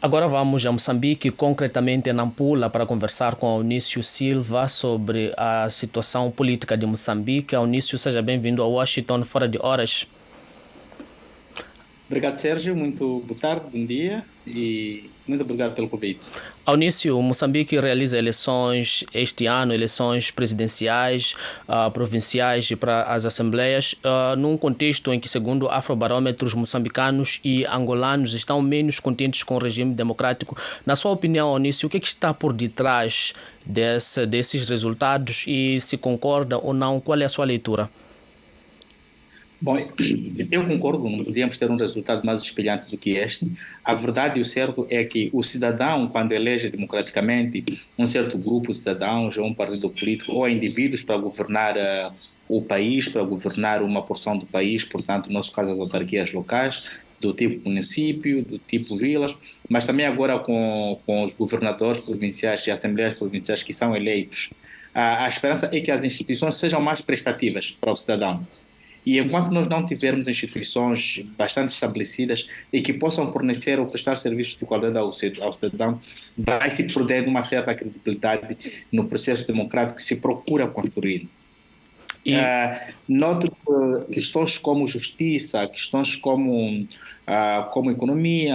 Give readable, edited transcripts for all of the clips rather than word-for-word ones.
Agora vamos a Moçambique, concretamente em Nampula, para conversar com Aunício Silva sobre a situação política de Moçambique. Aunício, seja bem-vindo a Washington Fora de Horas. Obrigado, Sérgio. Muito boa tarde, bom dia e muito obrigado pelo convite. Aunício, Moçambique realiza eleições este ano, eleições presidenciais, provinciais e para as assembleias, num contexto em que, segundo afrobarômetros, moçambicanos e angolanos estão menos contentes com o regime democrático. Na sua opinião, Aunício, o que está por detrás desses resultados e se concorda ou não, qual é a sua leitura? Bom, eu concordo, não podíamos ter um resultado mais espelhante do que este. A verdade e o certo é que o cidadão, quando elege democraticamente um certo grupo de cidadãos, ou um partido político, ou indivíduos para governar o país, para governar uma porção do país, portanto, no nosso caso, as autarquias locais, do tipo município, do tipo vilas, mas também agora com os governadores provinciais e assembleias provinciais que são eleitos. A esperança é que as instituições sejam mais prestativas para o cidadão. E enquanto nós não tivermos instituições bastante estabelecidas e que possam fornecer ou prestar serviços de qualidade ao cidadão, vai se perdendo uma certa credibilidade no processo democrático que se procura construir. E Noto que questões como justiça, questões como economia,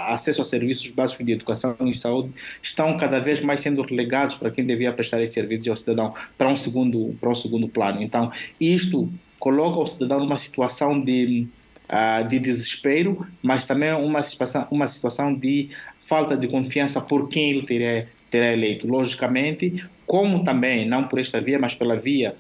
acesso a serviços básicos de educação e saúde, estão cada vez mais sendo relegados para quem devia prestar esses serviços ao cidadão para um segundo plano. Então, isto coloca o cidadão numa situação de desespero, mas também uma situação de falta de confiança por quem ele terá eleito. Logicamente, como também, não por esta via, mas pela via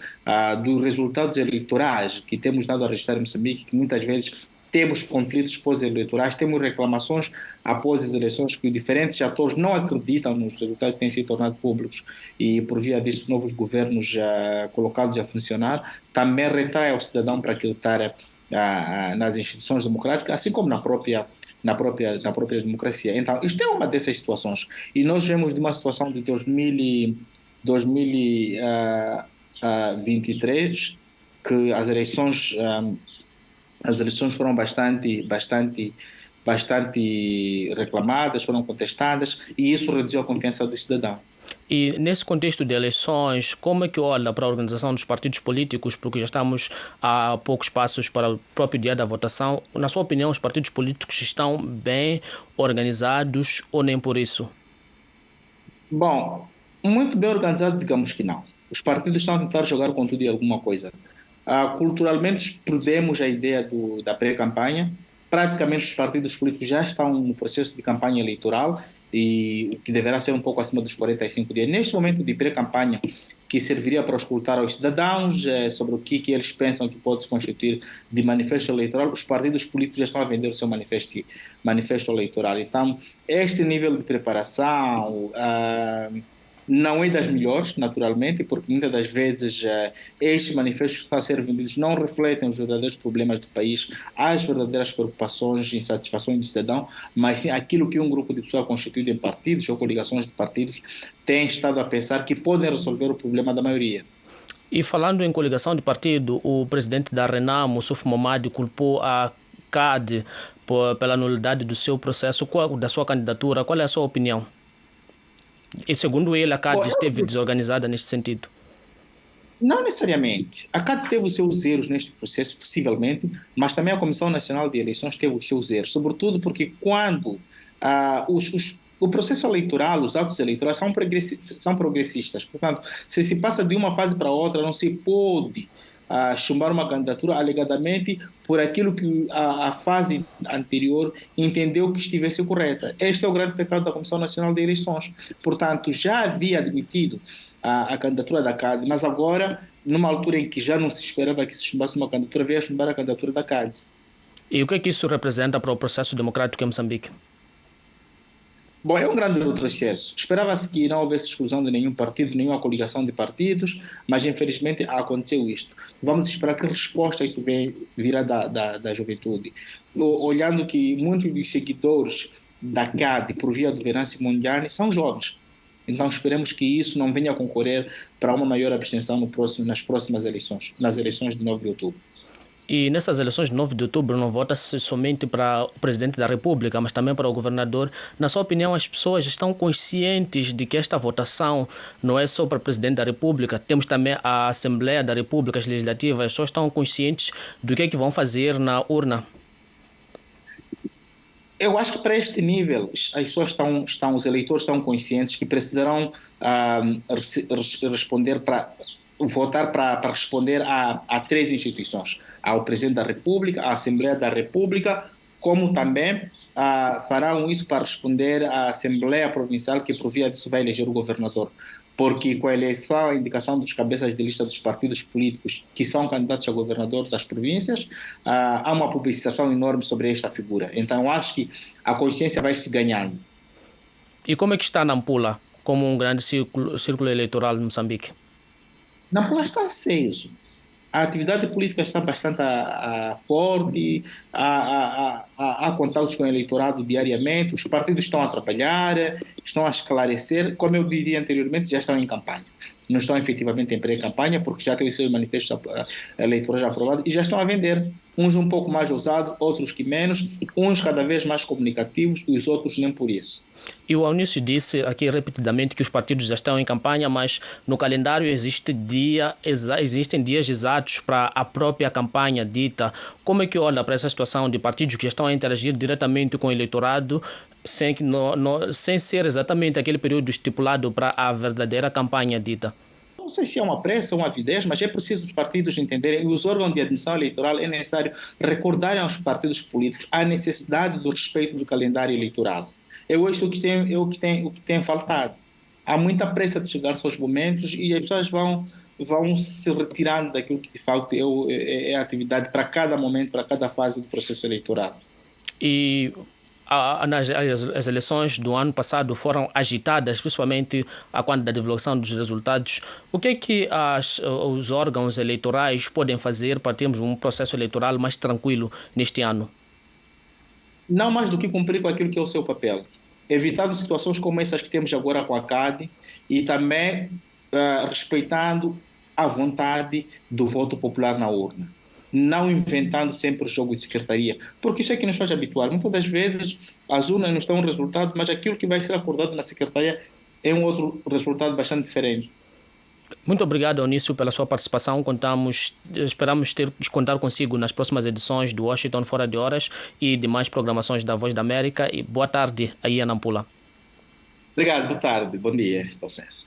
dos resultados eleitorais que temos dado a registrar em Moçambique, que muitas vezes temos conflitos pós-eleitorais, temos reclamações após as eleições que diferentes atores não acreditam nos resultados que têm sido tornados públicos e, por via disso, novos governos já colocados a funcionar, também retrai ao cidadão para acreditar nas instituições democráticas, assim como na própria democracia. Então, isto é uma dessas situações. E nós vemos de uma situação de 2023 que as eleições foram bastante reclamadas, foram contestadas, e isso reduziu a confiança do cidadão. E nesse contexto de eleições, como é que olha para a organização dos partidos políticos, porque já estamos a poucos passos para o próprio dia da votação? Na sua opinião, os partidos políticos estão bem organizados ou nem por isso? Bom, muito bem organizado, digamos que não. Os partidos estão a tentar jogar com tudo e alguma coisa. Culturalmente, perdemos a ideia da pré-campanha. Praticamente, os partidos políticos já estão no processo de campanha eleitoral e o que deverá ser um pouco acima dos 45 dias. Neste momento de pré-campanha, que serviria para escutar aos cidadãos sobre o que eles pensam que pode se constituir de manifesto eleitoral, os partidos políticos já estão a vender o seu manifesto eleitoral. Então, este nível de preparação não é das melhores, naturalmente, porque muitas das vezes estes manifestos que estão a ser vendidos não refletem os verdadeiros problemas do país, as verdadeiras preocupações e insatisfações do cidadão, mas sim aquilo que um grupo de pessoas constituído em partidos ou coligações de partidos tem estado a pensar que podem resolver o problema da maioria. E falando em coligação de partido, o presidente da Renamo, Suf Momadi, culpou a CAD pela nulidade do seu processo, da sua candidatura. Qual é a sua opinião? E segundo ele, a Bom, CAD esteve desorganizada neste sentido. não necessariamente. A CAD teve os seus erros neste processo, possivelmente, mas também a Comissão Nacional de Eleições teve os seus erros, sobretudo porque quando o processo eleitoral, os atos eleitorais são progressistas. Portanto, se passa de uma fase para outra, não se pode chumbar uma candidatura alegadamente por aquilo que a fase anterior entendeu que estivesse correta. Este é o grande pecado da Comissão Nacional de Eleições. Portanto, já havia admitido a candidatura da CAD, mas agora, numa altura em que já não se esperava que se chumbasse uma candidatura, veio a chumbar a candidatura da CAD. E o que é que isso representa para o processo democrático em Moçambique? Bom, é um grande retrocesso. Esperava-se que não houvesse exclusão de nenhum partido, nenhuma coligação de partidos, mas infelizmente aconteceu isto. Vamos esperar que resposta isso virá da juventude. Olhando que muitos dos seguidores da CAD, por via do Venâncio Mondlane, são jovens. Então esperemos que isso não venha a concorrer para uma maior abstenção nas próximas eleições, nas eleições de 9 de outubro. E nessas eleições de 9 de outubro não vota-se somente para o presidente da República, mas também para o governador. Na sua opinião, as pessoas estão conscientes de que esta votação não é só para o presidente da República, temos também a Assembleia da República, as legislativas, as pessoas estão conscientes do que é que vão fazer na urna? Eu acho que para este nível, as pessoas os eleitores estão conscientes que precisarão responder para votar para responder a três instituições: ao Presidente da República, à Assembleia da República, como também farão isso para responder à Assembleia Provincial, que por via disso vai eleger o governador. Porque com a eleição, a indicação dos cabeças de lista dos partidos políticos que são candidatos a governador das províncias, há uma publicitação enorme sobre esta figura. Então, acho que a consciência vai se ganhando. E como é que está Nampula, como um grande círculo eleitoral de Moçambique? Nampula está aceso. A atividade política está bastante forte, há contatos com o eleitorado diariamente, os partidos estão a trabalhar, estão a esclarecer, como eu dizia anteriormente, já estão em campanha. Não estão efetivamente em pré-campanha, porque já têm os seus manifestos eleitorais aprovados e já estão a vender. Uns um pouco mais ousados, outros que menos, uns cada vez mais comunicativos e os outros nem por isso. E o Aunício disse aqui repetidamente que os partidos já estão em campanha, mas no calendário existem dias exatos para a própria campanha dita. Como é que olha para essa situação de partidos que já estão a interagir diretamente com o eleitorado, sem ser exatamente aquele período estipulado para a verdadeira campanha dita? Não sei se é uma pressa ou uma avidez, mas é preciso os partidos entenderem, e os órgãos de admissão eleitoral é necessário recordarem aos partidos políticos a necessidade do respeito do calendário eleitoral. Eu acho que o que tem faltado. Há muita pressa de chegar aos momentos e as pessoas vão se retirando daquilo que de facto é a atividade para cada momento, para cada fase do processo eleitoral. E as eleições do ano passado foram agitadas, principalmente a quando da divulgação dos resultados. O que é que os órgãos eleitorais podem fazer para termos um processo eleitoral mais tranquilo neste ano? Não mais do que cumprir com aquilo que é o seu papel, evitando situações como essas que temos agora com a CAD e também respeitando a vontade do voto popular na urna. Não inventando sempre o jogo de secretaria, porque isso é que nos faz habituar. Muitas das vezes as urnas nos dão um resultado, mas aquilo que vai ser acordado na secretaria é um outro resultado bastante diferente. Muito obrigado, Onísio, pela sua participação. Esperamos contar consigo nas próximas edições do Washington Fora de Horas e demais programações da Voz da América. E boa tarde aí em Nampula. Obrigado, boa tarde, bom dia, com licença.